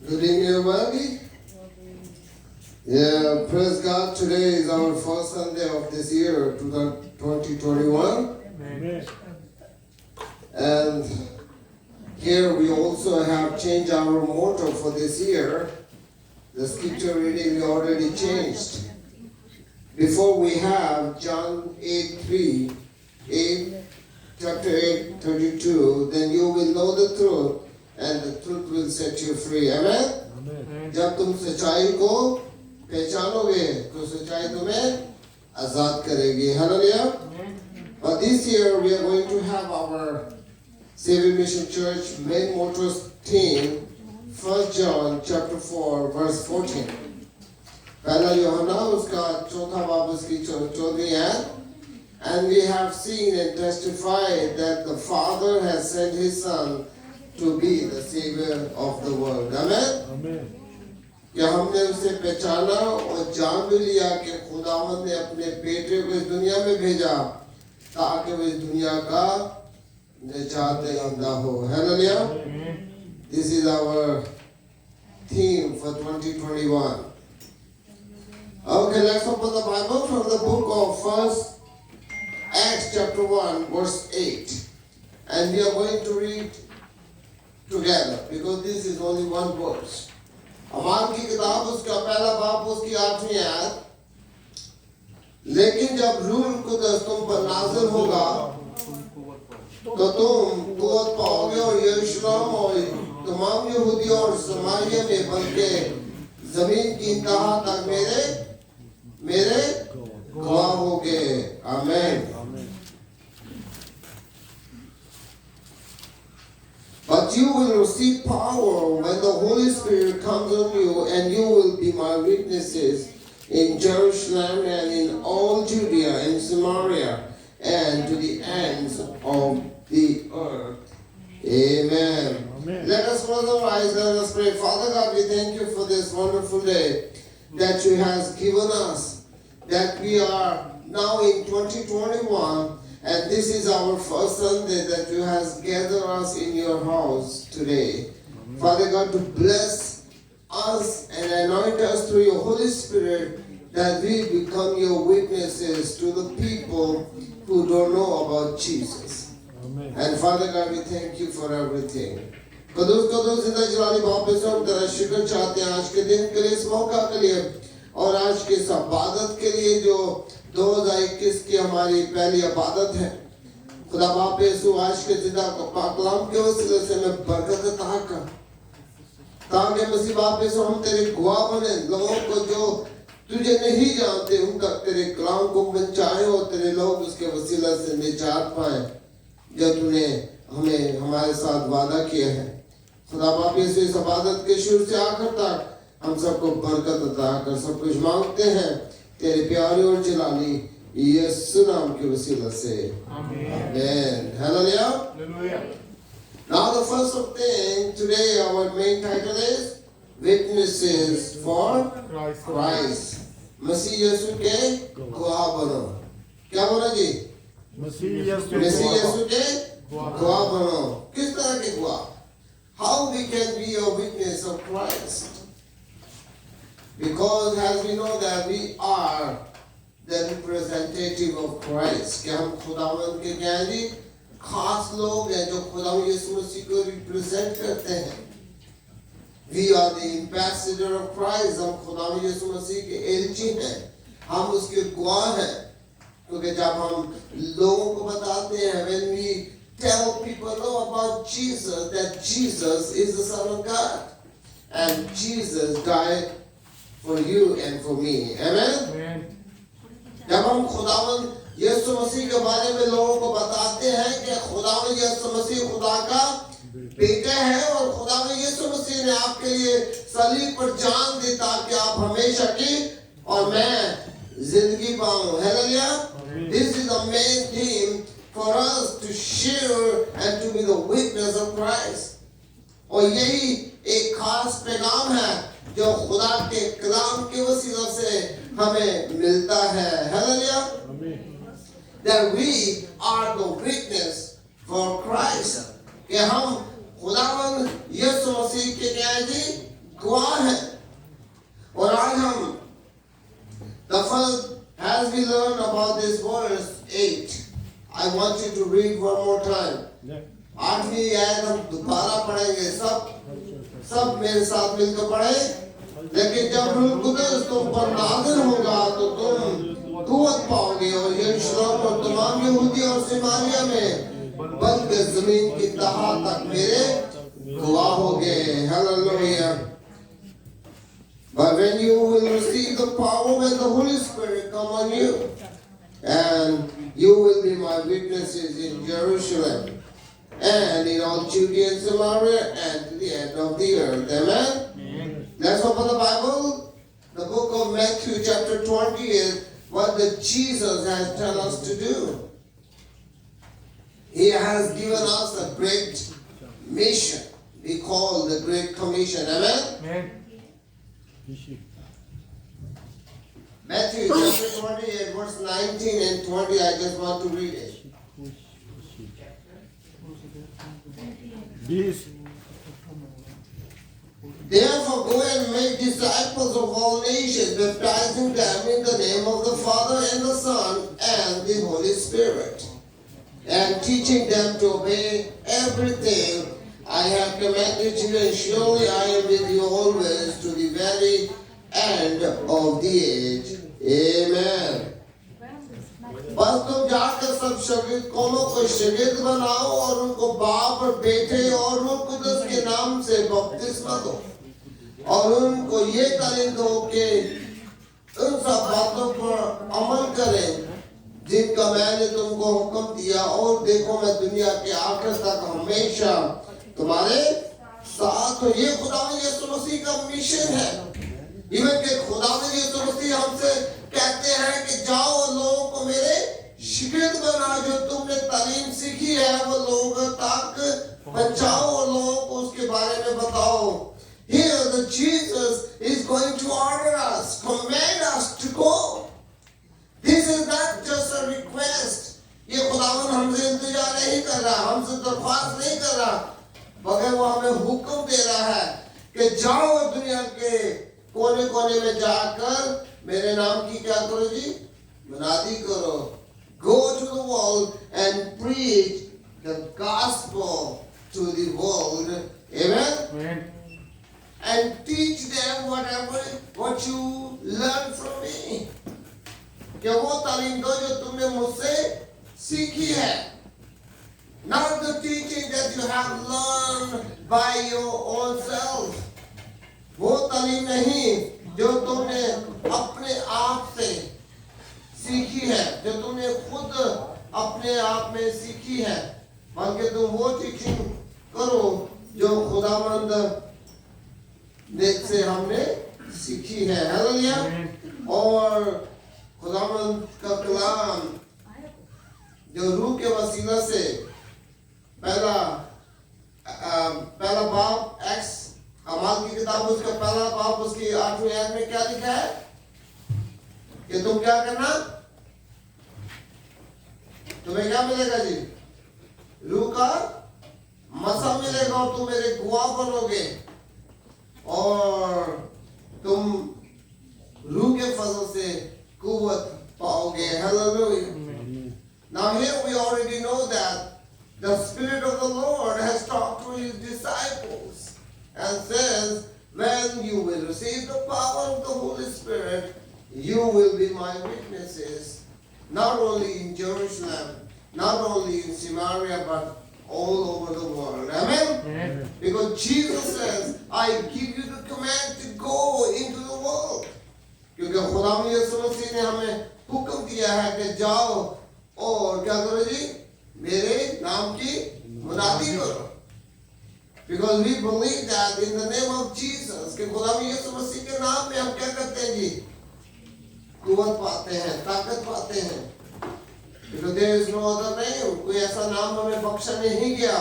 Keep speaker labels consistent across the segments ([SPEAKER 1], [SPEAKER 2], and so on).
[SPEAKER 1] Good evening, everybody. Yeah, praise God. Today is our first Sunday of this year, 2021.
[SPEAKER 2] Amen.
[SPEAKER 1] And here we also have changed our motto for this year. The scripture reading we already changed. Before we have John 8:3, chapter 8:32, then you will know the truth, and the truth will set you free. Amen? जब तुम सच्चाई को पहचानोगे तो सच्चाई तुम्हें आजाद करेगी. Hallelujah. But this year we are going to have our Savior Mission Church main motto theme, 1 John chapter 4 verse 14. पहला यूहन्ना उसका चौथा बाब उसकी 14वीं आयत. And we have seen and testified that the Father has sent His Son to be the Savior of the world. Amen?
[SPEAKER 2] Amen.
[SPEAKER 1] कि हमने उसे पहचाना और जान भी लिया कि खुदावंद ने अपने बेटे को इस दुनिया में भेजा ताकि वो इस दुनिया का निजात दहिंदा हो. Hallelujah. This is our theme for 2021. Okay, let's open the Bible from the book of 1 Acts chapter 1 verse 8. And we are going to read together because this is only one verse. अमाल की किताब उसका पहला बाब उसकी 8वीं आयत. लेकिन जब रूह कुद्दस तुम पर नाज़िल होगा तो तुम कुव्वत पाओगे और यरूशलेम और तमाम यहूदिया और समारिया में बल्कि जमीन की इंतहा तक मेरे गवाह होगे. आमीन. But you will receive power when the Holy Spirit comes on you, and you will be my witnesses in Jerusalem and in all Judea and Samaria and to the ends of the earth. Amen.
[SPEAKER 2] Amen.
[SPEAKER 1] Let us close our eyes, let us pray. Father God, we thank you for this wonderful day that you have given us, that we are now in 2021. And this is our first Sunday that you have gathered us in your house today. Amen. Father God, to bless us and anoint us through your Holy Spirit that we become your witnesses to the people who don't know about Jesus.
[SPEAKER 2] Amen.
[SPEAKER 1] And Father God, we thank you for everything. कदूस कदूस जिंदा जलाली वापस हम तेरा शुक्र चाहते हैं आज के दिन के लिए, इस मौका के लिए और आज के इस इबादत के लिए जो 2021 की हमारी पहली इबादत है. खुदा बाप यीशु आज के जिंदा कलाम के वसीले से मैं बरकत अता कर ताकि मसीह बाप यीशु हम तेरे गवाह बने, लोगों को जो तुझे नहीं जानते उन तक तेरे कलाम को पहुंचाए और तेरे लोग उसके वसीले से निजात पाए जो तूने हमें हमारे साथ वादा किया है. खुदा बाप यीशु इस इबादत के शुरू से आखिर तक हम सबको बरकत अता कर सब कुछ मांगते हैं तेरे प्यारे और जलाली यीशु नाम के वसीले से. Amen. Hallelujah.
[SPEAKER 2] Hallelujah.
[SPEAKER 1] Now the first of thing, today our main title is Witnesses for Christ. मसीह यीशु के गवाह बनो. क्या बोला जी?
[SPEAKER 2] मसीह यीशु
[SPEAKER 1] मसीह यीशु के गवाह बनो. किस तरह के गवाह? How we can be a witness of Christ? Because as we know that we are the representative of Christ. कि हम खुदावंद के ज्ञानी खास लोग हैं जो खुदावंद यीशु मसीह को रिप्रेजेंट करते हैं. We are the ambassador of Christ. हम खुदावंद यीशु मसीह के एलची हैं. हम उसके गवाह हैं. क्योंकि जब हम लोगों को बताते हैं, when we tell people about Jesus, that Jesus is the Son of God and Jesus died for you and for me. Amen.
[SPEAKER 2] Amen.
[SPEAKER 1] जब हम खुदावंद यीशु मसीह के बारे में लोगों को बताते हैं कि खुदा में यीशु मसीह खुदा का बेटा है और खुदा में यीशु मसीह ने आपके लिए सलीब पर जान दी ताकि आप हमेशा की और मैं जिंदगी पाऊं। Hallelujah. This is the main theme for us to share and to be the witness of Christ. और यही एक खास पैगाम है जो खुदा के कलाम के वसीला से हमें मिलता है। Hallelujah. That we are the witness for Christ. कि हम खुदावन यीशु मसीह के क्या है जी गवाह हैं। और आज हम the first as we learn about this verse 8, I want you to read one more time. 8वीं आयत हम दोबारा पढ़ेंगे। सब मेरे साथ मिलकर पढ़े। लेकिन जब रूह कुदस तुम पर नाज़िल होगा तो तुम कुव्वत पाओगे और यरूशलेम और तमाम यहूदिया और समारिया में बल्कि जमीन की तहा तक मेरे गवाह होगे। Hallelujah. But when you will receive the power when the Holy Spirit come on you, and you will be my witnesses in Jerusalem and in all Judea and Samaria and to the end of the earth. Amen. Let's open the Bible. The book of Matthew chapter 20 is what the Jesus has told us to do. He has given us a great mission. We call the Great Commission. Amen. Matthew chapter 28 verse 19 and 20. I just want to read it. Therefore go and make disciples of all nations, baptizing them in the name of the Father and the Son and the Holy Spirit, and teaching them to obey everything I have commanded you, and surely I am with you always to the very end of the age. Amen. बस तुम जाकर सब शागिर्द कौमों को शागिर्द बनाओ और उनको बाप और बेटे और रूह कुदस के नाम से बपतिस्मा दो और उनको ये तालीम दो कि उन सब बातों पर अमल करें जिनका मैंने तुमको हुक्म दिया, और देखो मैं दुनिया के आखिर तक हमेशा तुम्हारे साथ हूं। ये खुदावंद यीशु मसीह का मिशन है। इवन के खुदावंद यीशु मसीह हमसे कहते हैं कि जाओ लोगों को मेरे शागिर्द बनाओ, जो तुमने तालीम सीखी है वो लोगों तक पहुंचाओ और लोगों को उसके बारे में बताओ। Here the Jesus is going to order us, command us to go. This is not just a request. ये खुदावन हमसे इंतजार नहीं कर रहा, हमसे दरख्वास्त नहीं कर रहा, मगर वो हमें हुक्म दे रहा है कि जाओ दुनिया के कोने कोने में जाकर मेरे नाम की क्या करो जी, मुनादी करो। Go to the world and preach the gospel to the world. Amen. Amen. And teach them what you learn from me. कि वो तालीम दो जो तुमने मुझसे सीखी है। Not the teaching that you have learned by your own self. वो तालीम नहीं जो तुमने अपने आप से सीखी है, जो तुमने खुद अपने आप में सीखी है, बल्कि तुम वो टीचिंग करो जो खुदावंद ने से हमने सीखी है। हालेलुया। और खुदावंद का कलाम जो रूह के वसीला से पहला बाब एक्स अमाल की किताब उसका पहला बाब उसकी 8वीं आयत में क्या लिखा है कि तुम क्या करना, तुम्हें क्या मिलेगा जी, रूह का मसा मिलेगा और तुम मेरे गवाह बनोगे और तुम रूह के फजल से कुव्वत पाओगे। Hallelujah. Now here we already know that the Spirit of the Lord has talked to his disciples and says, when you will receive the power of the Holy Spirit, you will be my witnesses, not only in Jerusalem, not only in Samaria, but all over the world. Amen? Amen. Because Jesus says, I give you the command to go into the world. क्योंकि खुदा यीशु मसीह ने हमें हुक्म दिया है कि जाओ और क्या करो जी, मेरे नाम की मुनादी करो। Because we believe that in the name of Jesus, कि गुलाम यीशु मसीह के नाम में हम क्या करते हैं जी, कुव्वत पाते हैं, ताकत पाते हैं। Because there is no other name, कोई ऐसा नाम हमें बख्शा नहीं गया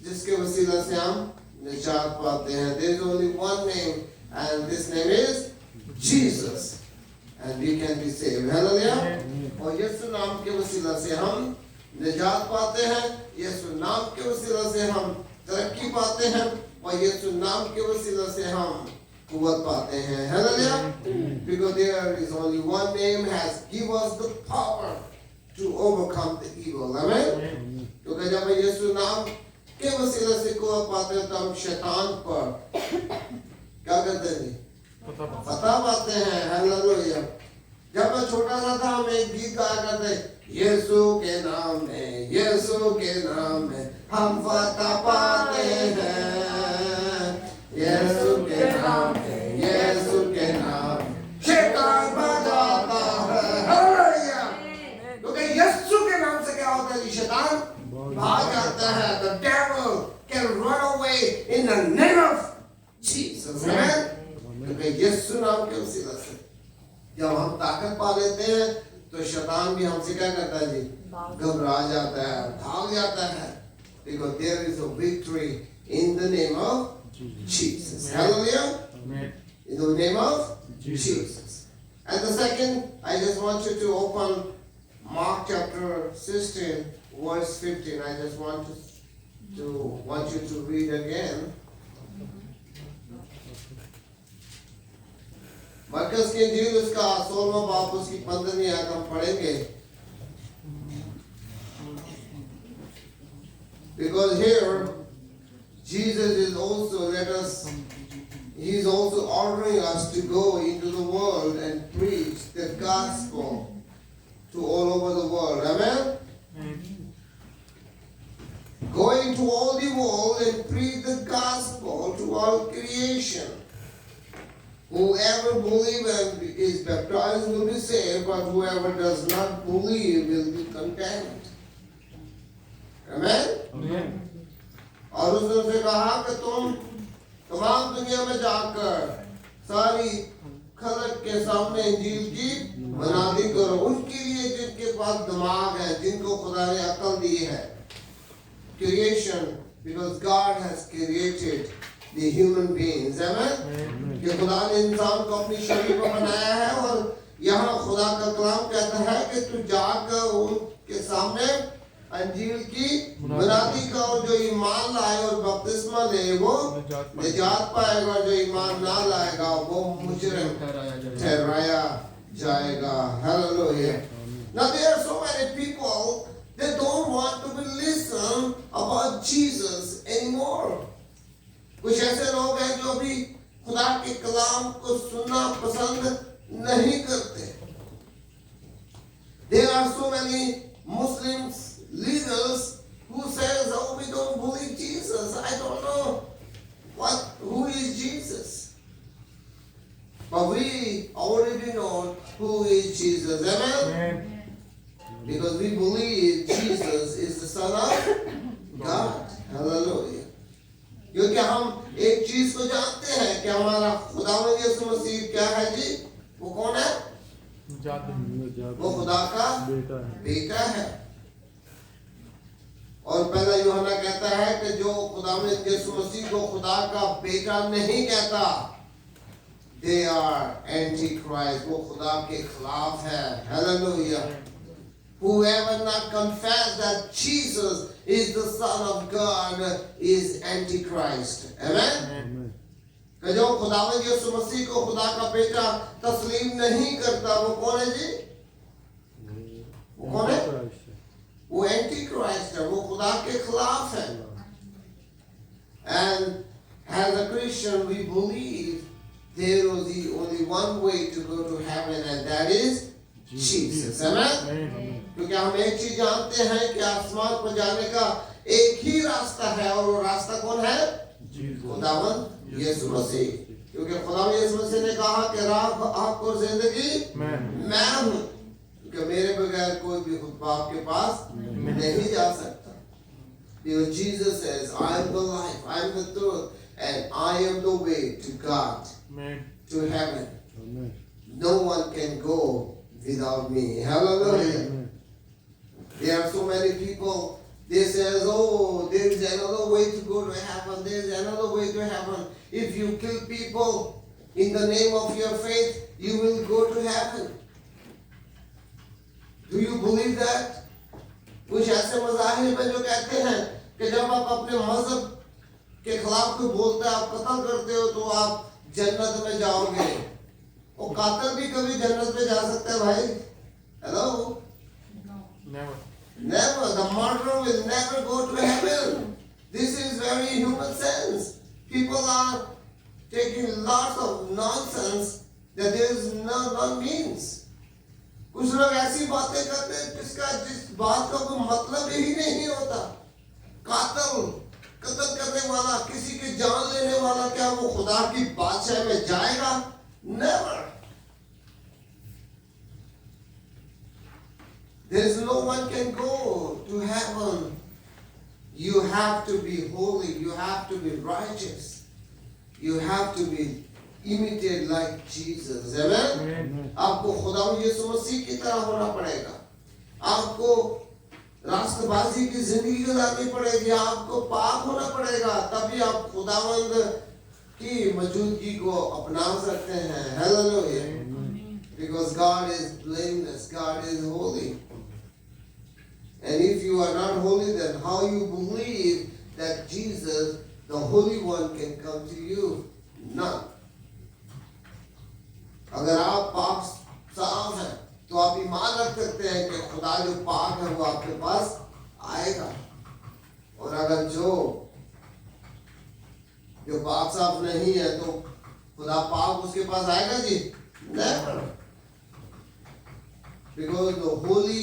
[SPEAKER 1] जिसके वसीला से हम निजात पाते हैं। There is only one name, and this name is Jesus, and we can be saved. Hallelujah. और यीशु नाम के वसीला से हम निजात पाते हैं, यीशु नाम के वसीला से हम तरक्की पाते हैं, और यीशु नाम के वसीला से हम कुव्वत पाते हैं। Hallelujah. Because there is only one name has give us the power to overcome the evil. Amen. क्योंकि जब यीशु नाम के वसीले से कुव्वत पाते हैं तो हम शैतान पर क्या करते हैं? फतह पाते हैं। हालेलुया। जब मैं छोटा सा था हम एक गीत गाया करते, यीशु के नाम में, यीशु के नाम में हम फतह पाते हैं, यीशु के नाम में, यीशु के नाम शैतान भागता है। हालेलुया। क्योंकि यीशु के नाम से क्या होता है? शैतान भाग जाता है। The devil can run away in the name of Jesus. Amen. क्योंकि यीशु नाम के वसीला से जब हम ताकत पा लेते हैं तो शैतान भी हमसे क्या करता है जी? घबरा जाता है, भाग जाता है। Because there is a victory in the name of Jesus. Hallelujah. In the name of Jesus. And the second, I just want you to open Mark chapter 16, verse 15. I just want you to read again. मरकस के इंजील उसका 16वां बाब उसकी 15वीं आयत हम पढ़ेंगे। Because here Jesus is also he is also ordering us to go into the world and preach the gospel to all over the world. Amen. Going to all the world and preach the gospel to all creation. Whoever believes and is baptized will be saved, but whoever does not believe will be condemned. Amen? और उसने उसे कहा कि तुम तमाम दुनिया में जाकर सारी खलक के सामने इंजील की मनादी करो, उनके लिए जिनके पास दिमाग है, जिनको खुदा ने अकल दी है। Creation, because God has created the human beings. Amen? कि खुदा ने इंसान को अपनी शरीर में बनाया है, और यहाँ खुदा का कलाम कहता है कि तू जाकर उनके सामने अंजील की मनादी का, और जो ईमान लाए और बपतिस्मा ले वो निजात पाएगा, और जो ईमान ना लाएगा वो मुजरिम ठहराया जाएगा। Hallelujah. Now there are so many people, they don't want to be listen about Jesus anymore. कुछ ऐसे लोग हैं जो अभी खुदा के कलाम को सुनना पसंद नहीं करते। There are so many Muslims leaders who says, "Oh, we don't believe Jesus. I don't know who is Jesus." But we already know who is Jesus. Amen? Because we believe Jesus is the Son of God. Hallelujah. क्योंकि हम एक चीज को जानते हैं कि हमारा खुदावंद यीशु मसीह क्या है जी? वो कौन है? वो खुदा का बेटा है। और पहला यूहन्ना कहता है कि जो खुदावंद यीशु मसीह को खुदा का बेटा नहीं कहता, they are antichrist, वो खुदा के खिलाफ है। Hallelujah. Whoever not confess that Jesus is the Son of God is Antichrist. Amen? कि जो खुदावंद यीशु मसीह को खुदा का बेटा तस्लीम नहीं करता, वो कौन है जी? वो कौन है? वो Antichrist है, वो खुदा के खिलाफ है। And as a Christian we believe there is the only one way to go to heaven, and that is Jesus. Amen? क्योंकि हम एक चीज जानते हैं कि आसमान पर जाने का एक ही रास्ता है, और वो रास्ता कौन है? खुदावंद यीशु मसीह। क्योंकि खुदावंद यीशु मसीह ने कहा कि राह, हक और जिंदगी मैं हूँ। क्योंकि मेरे बगैर कोई भी खुद बाप के पास नहीं जा सकता. Because Jesus says, I am the life, I am the truth, and I am the way to God, to heaven.
[SPEAKER 2] Amen.
[SPEAKER 1] No one can go without me. Hallelujah. There are so many people, they says, oh, there is another way to go to heaven, there is another way to heaven. If you kill people in the name of your faith, you will go to heaven. Do you believe that? कुछ ऐसे मज़ाहिर में जो कहते हैं कि जब आप अपने मजहब के खिलाफ कोई बोलता है, आप कत्ल करते हो तो आप जन्नत में जाओगे. वो कातिल भी कभी जन्नत में जा सकता है भाई? Hello?
[SPEAKER 2] Never.
[SPEAKER 1] Never. The murderer will never go to heaven. This is very human sense. People are taking lots of nonsense that there is no means. कुछ लोग ऐसी बातें करते हैं जिस बात का कोई मतलब ही नहीं होता. कातिल, कत्ल करने वाला, किसी की जान लेने वाला, क्या वो खुदा की बादशाह में जाएगा? Never. There is no one can go to heaven. You have to be holy. You have to be righteous. You have to be imitate like Jesus. Amen? आपको खुदा यीशु मसीह की तरह होना पड़ेगा. आपको राष्ट्रवादी की जिंदगी गुजारनी पड़ेगी. आपको पाक होना पड़ेगा. तभी आप खुदावंद की मौजूदगी को अपना सकते हैं. Hallelujah. Because God is blameless. God is holy. And if you are not holy, then how you believe that Jesus, the Holy One, can come to you? None. अगर आप पाक साफ हैं तो आप ईमान रख सकते हैं कि खुदा जो पाक है वो आपके पास आएगा. और अगर जो पाक साफ नहीं है तो खुदा पाक उसके पास आएगा जी? Never. Because the holy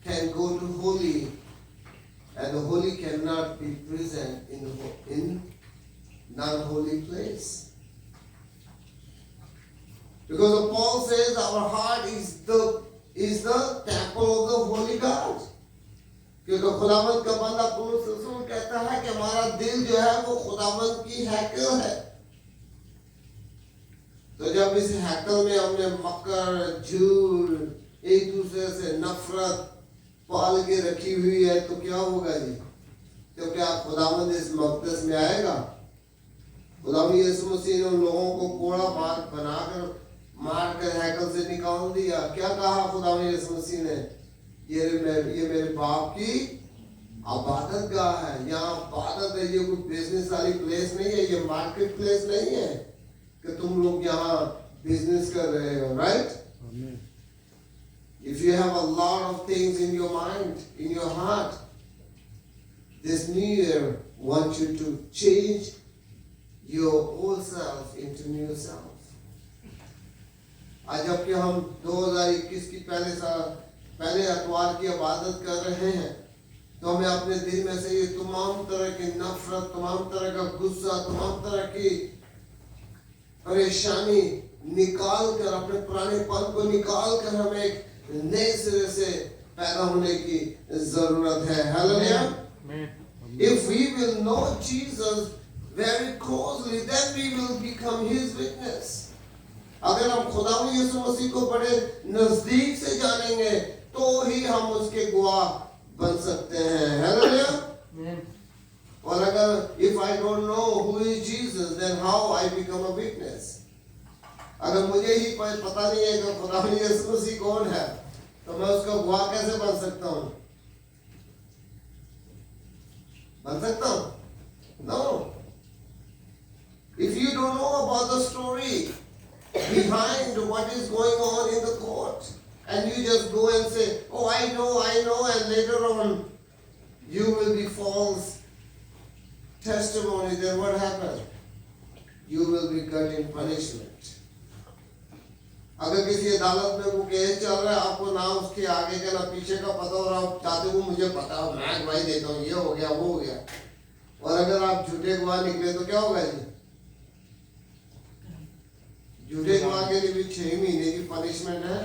[SPEAKER 1] can go to holy, and the holy cannot be present in non-holy place. Because Paul says our heart is the temple of the holy God. क्योंकि खुदावंद का बंदा पौलुस रसूल कहता है कि हमारा दिल जो है वो खुदावंद की हैकल है. तो जब इस हैकल में हमने मकर, झूठ, एक दूसरे से नफरत पाल के रखी हुई है तो क्या होगा जी? तो क्या खुदावंद इस मक़दस में आएगा? खुदावंद यीशु मसीह ने उन लोगों को कोड़ा बनाकर मारकर हैकल से निकाल दिया. क्या कहा खुदावंद यीशु मसीह ने? ये मेरे बाप की इबादत गाह है. यहाँ इबादत है. ये कोई बिजनेस वाली प्लेस नहीं है. ये मार्केट प्लेस नहीं है कि तुम लोग यहाँ बिजनेस कर रहे हो. Right? If you have a lot of things in your mind, in your heart, this new year wants you to change your old self into new self. आज जबकि हम 2021 की पहले अतवार की इबादत कर रहे हैं तो हमें अपने दिल में से ये तमाम तरह की नफरत, तमाम तरह का गुस्सा, तमाम तरह की परेशानी निकाल कर, अपने पुराने पल को निकाल कर हमें एक नए सिरे से पैदा होने की जरूरत है. Hallelujah. If we will know Jesus very closely, then we will become His witness. अगर हम खुदावंद यीशु मसीह को बड़े नजदीक से जानेंगे तो ही हम उसके गवाह बन सकते हैं. Hallelujah. और अगर if I don't know who is Jesus, then how I become a witness? अगर मुझे ही पता नहीं है कि खुदावंद यीशु मसीह कौन है तो मैं उसका गवाह कैसे बन सकता हूँ? बन सकता हूँ? No. If you don't know about the story behind what is going on in the court and you just go and say, oh I know, and later on you will be false testimony, then what happens? You will be getting punishment. अगर किसी अदालत में वो case चल रहा है, आपको ना उसके आगे का ना पीछे का पता और आप चाहते हो मुझे पता है, मैं गवाही देता हूँ, ये हो गया वो हो गया, और अगर आप झूठे गवाह निकले तो क्या होगा जी? झूठे गवाह के लिए भी 6 महीने की पनिशमेंट है.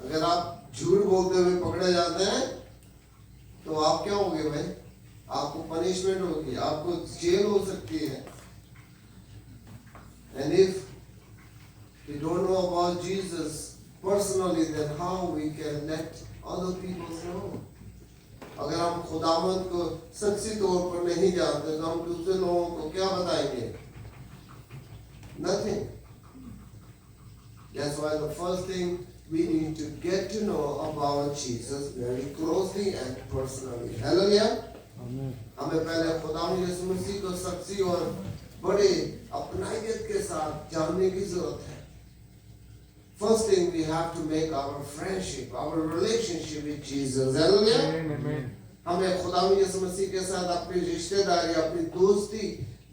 [SPEAKER 1] अगर आप झूठ बोलते हुए पकड़े जाते हैं तो आप क्या होगे भाई? आपको पनिशमेंट होगी, आपको जेल हो सकती है। And if we don't know about Jesus personally, then how we can let other people know? अगर हम खुदावंद को शख्सी तौर पर नहीं जानते तो हम दूसरे लोगों को क्या बताएंगे? Nothing. That's why the first thing we need to get to know about Jesus very closely and personally. Hallelujah. हमें पहले खुदावंद यीशु मसीह को शख्सी और बड़े अपनाइयत के साथ जानने की जरूरत है। First thing, we have to make our friendship, our relationship with Jesus. Hallelujah. हमें खुदावंद यीशु मसीह के साथ अपनी रिश्तेदारी, अपनी दोस्ती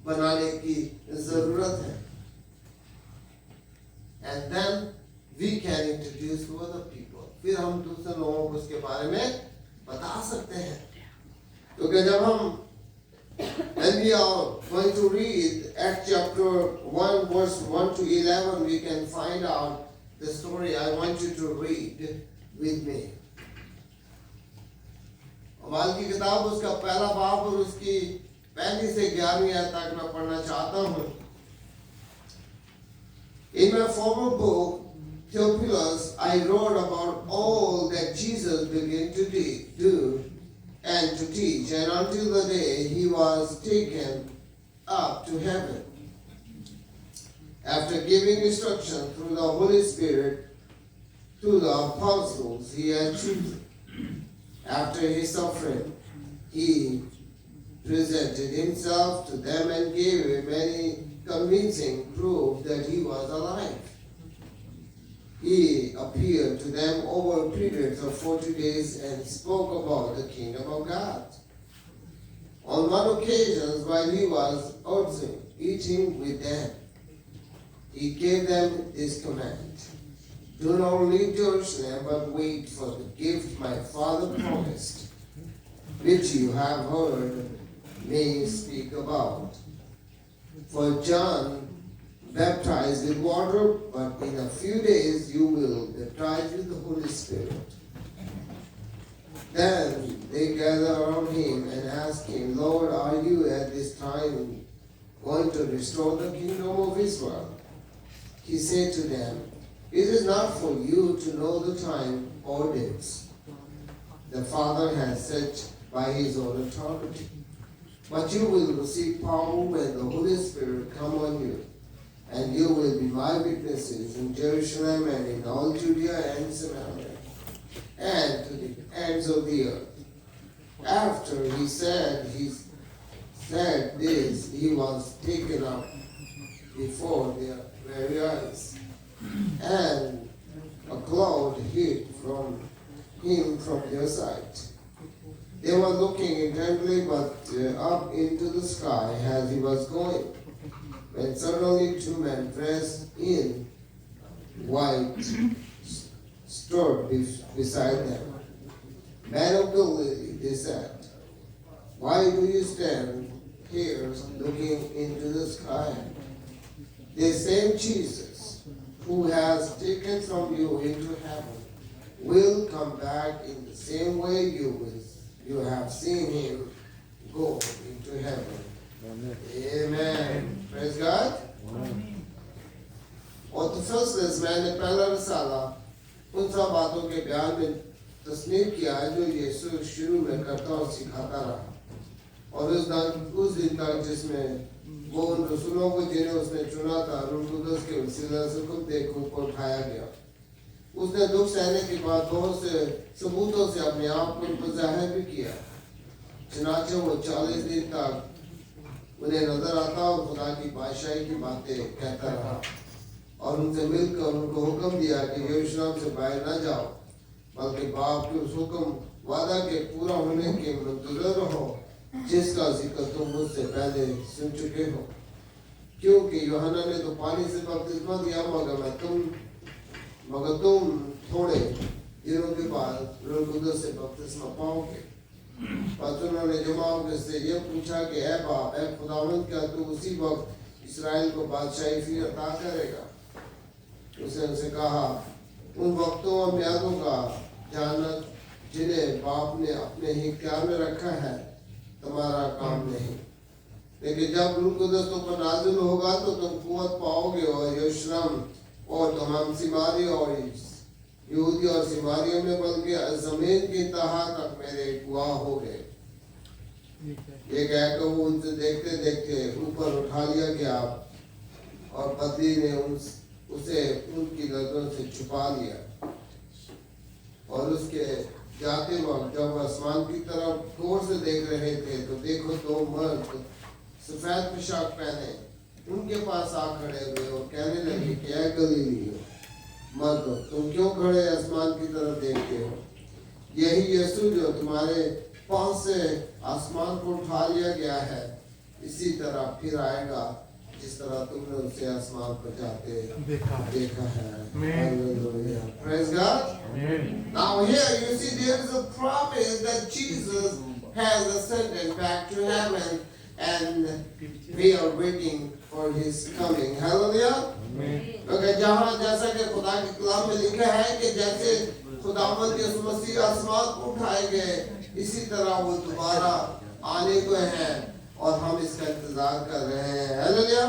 [SPEAKER 1] बनाने की जरूरत है। And then we can introduce to other people. फिर हम दूसरे लोगों को उसके बारे में बता सकते हैं। क्योंकि जब हम and we are going to read Acts chapter 1 verse 1 to 11, we can find out the story. I want you to read with me. अमाल की किताब उसका पहला बाब और उसकी पहली से 11वीं आयत तक मैं पढ़ना चाहता हूँ। In my former book, Theophilus, I wrote about all that Jesus began to do and to teach, and until the day he was taken up to heaven. After giving instruction through the Holy Spirit to the apostles he had chosen, after his suffering, he presented himself to them and gave many convincing proof that he was alive. He appeared to them over periods of 40 days and spoke about the kingdom of God. On one occasion, while he was eating with them, he gave them this command: do not leave Jerusalem, but wait for the gift my Father promised, which you have heard me speak about. For John baptized with water, but in a few days you will baptize with the Holy Spirit. Then they gathered around him and asked him, Lord, are you at this time going to restore the kingdom of Israel? He said to them, it is not for you to know the time or dates the Father has set by his own authority. But you will receive power when the Holy Spirit come on you, and you will be my witnesses in Jerusalem and in all Judea and Samaria, and to the ends of the earth. After he said this, he was taken up before their very eyes, and a cloud hid from him from their sight. They were looking intently but up into the sky as he was going, when suddenly two men dressed in white stood beside them. Men of Galilee, they said, why do you stand here looking into the sky? The same Jesus who has taken from you into heaven will come back in the same way you have seen him go into heaven. Amen. Praise God. और तो first मैंने पहला रसाला उन सब बातों के बयान में तस्नीर किया है जो यीशु शुरू में करता और सिखाता रहा, और उस दिन तक जिसमें वो उन रसूलों को जिन्हें उसने चुना था रूह कुदस के वसीले से खुद देखो ऊपर उठाया गया। उसने दुख सहने के बाद बहुत से सबूतों से अपने आप को जाहिर भी किया। चुनाचे वो 40 दिन तक उन्हें नजर आता और खुदा की बादशाही की बातें कहता रहा, और उनसे मिलकर उनको हुक्म दिया कि यरूशलेम से बाहर न जाओ, बल्कि बाप के उस हुक्म वादा के पूरा होने के मुंतजर रहो जिसका जिक्र तुम मुझसे पहले सुन चुके हो। क्योंकि यूहन्ना ने तो पानी से बपतिस्मा दिया, मगर तुम थोड़े दिनों के बाद रूह कुदस से बपतिस्मा पाओगे। बस उन्होंने जमाओं से ये पूछा कि ऐ बाप, ऐ खुदावंद, क्या तू उसी वक्त इसराइल को बादशाही फिर अता करेगा? उसने उनसे कहा, उन वक्तों और म्यादों का जानना जिन्हें बाप ने अपने ही इख्तियार में रखा है तुम्हारा काम नहीं। लेकिन जब रूह कुदस तुम पर नाज़िल होगा तो तुम कुव्वत पाओगे और यरूशलेम और तमाम सिमारी और यहूदी और सिमारियों में बल्कि ज़मीन की तहा तक मेरे गवाह हो गए। ये कहकर वो उनसे देखते देखते ऊपर उठा लिया गया और बदली ने उसे उनकी नजरों से छुपा लिया। और उसके जाते वक्त जब आसमान की तरफ गौर से देख रहे थे तो देखो दो मर्द सफेद पोशाक पहने उनके पास आ खड़े हुए और कहने लगे कि ऐ गलीलियों मर्दो तुम क्यों खड़े आसमान की तरफ देखते हो? यही यीशु जो तुम्हारे पास से आसमान को उठा लिया गया है इसी तरह फिर आएगा जिस तरह तुमने उसे आसमान पर जाते देखा है। Hallelujah. Praise God.
[SPEAKER 2] Amen.
[SPEAKER 1] Now here you see there is a promise that Jesus has ascended back to heaven and we are waiting for his coming. Hallelujah. क्योंकि जहाँ जैसा कि खुदा के कलाम में लिखा है कि जैसे खुदावंद यीशु मसीह आसमान को उठाए गए इसी तरह वो दोबारा आने को है और हम इसका इंतजार कर रहे हैं। Hallelujah.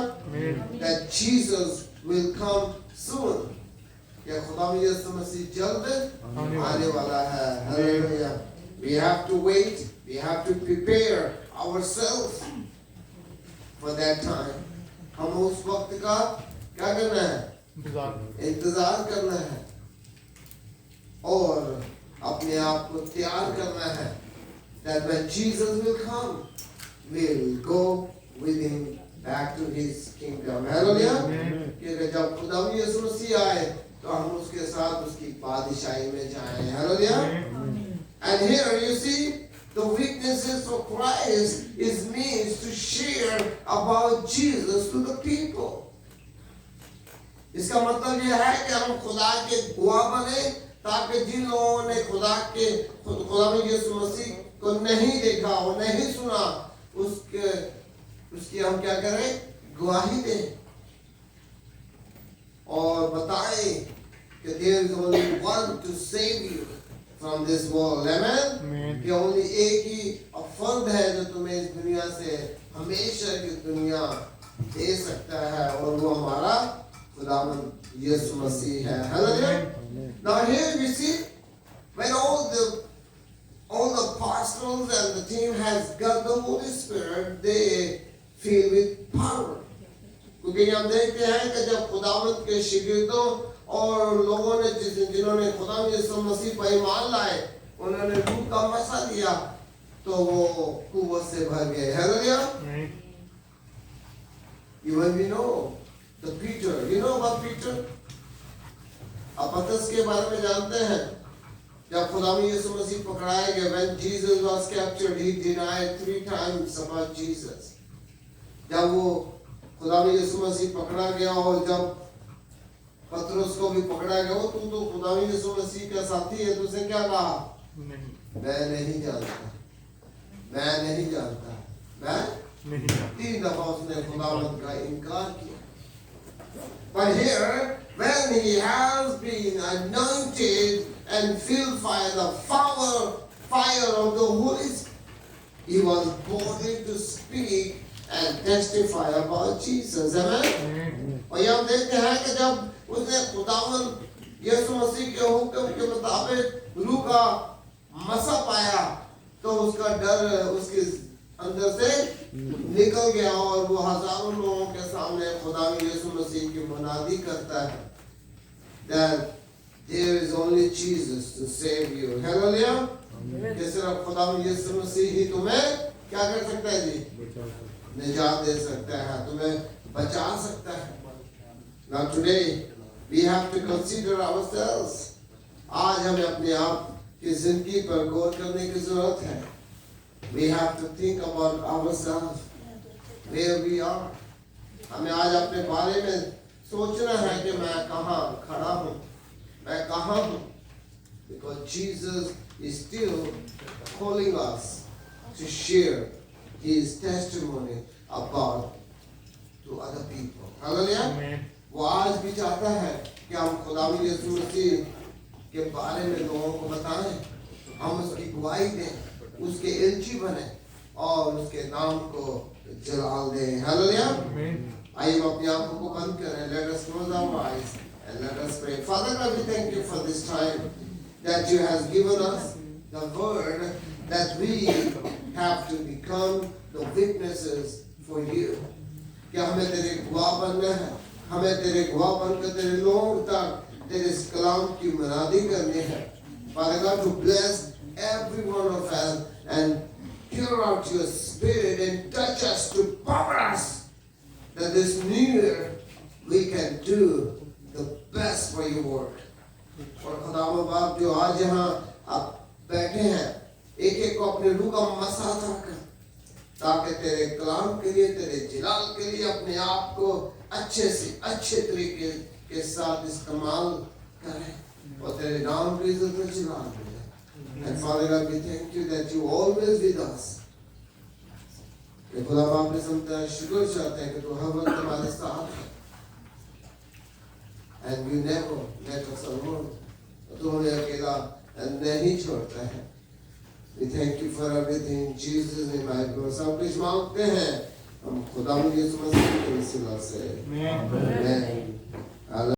[SPEAKER 1] That Jesus will come soon. क्या खुदा में यीशु मसीह जल्द आने वाला है। Hallelujah. We have to wait. We have to prepare ourselves for that time. हम उस वक्त का क्या करना है? इंतजार करना है और अपने आप को तैयार करना है। That when Jesus will come, we'll go with him back to his kingdom. Hallelujah. कि जब खुदा यीशु मसीह आए तो हम उसके साथ उसकी बादशाही में जाएं। Hallelujah. And here you see the witnesses for Christ is means to share about Jesus to the people. इसका मतलब यह है कि हम खुदा के गवाह बने ताकि जिन लोगों ने खुदा में यीशु मसीह को नहीं देखा और नहीं सुना उसकी हम क्या करें? गवाही दें और बताएं कि there is only one to save you from this world. Amen. कि only एक ही फर्द है जो तुम्हें इस दुनिया से हमेशा की दुनिया दे सकता है और वो हमारा खुदावंद यीशु मसीह है। Hallelujah. Now here we see when all the apostles and the team has got the Holy Spirit, they filled with power. क्योंकि हम देखते हैं कि जब खुदावंद के शिगिर्दों और लोगों ने जिन्होंने खुदावंद यीशु मसीह पर ईमान लाए उन्होंने रूह का मसा लिया तो वो कुव्वत से भर गए। Hallelujah. Even we know the Peter, you know about Peter? आप पतरस के बारे में जानते हैं जब खुदावंद यीशु मसीह पकड़ाए गए when Jesus was captured he denied 3 times about Jesus. जब वो खुदावंद यीशु मसीह पकड़ा गया और जब पतरस को भी पकड़ा गया वो तू तो खुदावंद यीशु मसीह का साथी है तो उसने क्या कहा? मैं नहीं जानता मैं 3 दफा उसने खुदावंद का इनकार किया। But here, when he has been anointed and filled by the fire of the Holy Spirit, he was boldly to speak and testify about Jesus. Amen. और हम देखते हैं कि जब उसने खुदावंद यीशु मसीह के हुक्म के मुताबिक रूह का मसा पाया तो उसका डर उसके अंदर से निकल गया और वो हजारों लोगों के सामने खुदावंद यीशु मसीह की मुनादी करता है that there is only Jesus to save you. Hallelujah. कि सिर्फ खुदावंद यीशु मसीह ही तुम्हें क्या कर सकता है जी? निजात दे सकता है, तुम्हें बचा सकता है। Now today we have to consider ourselves. आज हमें अपने आप की जिंदगी पर गौर करने की जरूरत है। We have to think about ourselves, where we are. हमें आज अपने बारे में सोचना है कि मैं कहाँ खड़ा हूँ, मैं कहाँ हूँ, because Jesus is still calling us to share His testimony about to other people. Hallelujah. वो आज भी चाहता है कि हम खुदावंद यीशु मसीह के बारे में लोगों को बताएं, हम उसकी गवाही दें, उसके एलची बने और उसके नाम को जलाल दें। हालेलुया। आइए हम अपनी आंखों को बंद करें। Let us close our eyes and let us pray. Father God, we thank you for this time that you has given us the word that we have to become the witnesses for you. क्या हमें तेरे गवाह बनना है, हमें तेरे गवाह बनकर तेरे लोगों तक तेरे इस कलाम की मनादी करनी है। Father God, to bless every one of us and pour out your spirit and touch us to power us that this new year we can do the best for your work. और खुदावंद बाप जो आज यहाँ आप बैठे हैं, एक एक को अपने रूह का मसा रखकर ताकि तेरे कलाम के लिए, तेरे जिलाल के लिए अपने आप को अच्छे से अच्छे तरीके के साथ इस्तेमाल करें और तेरे नाम की इज्जत और जिलाल मिले। And Father God, we thank you that you always with us. कि खुदा बाप ने समझा शुक्र चाहते हैं कि तू हर वक्त हमारे साथ है। And you never let us alone. तू हमें अकेला नहीं छोड़ता है। We thank you for everything in Jesus' name. I pray. सब कुछ मांगते हैं हम खुदा यीशु मसीह के वसीला से। Amen.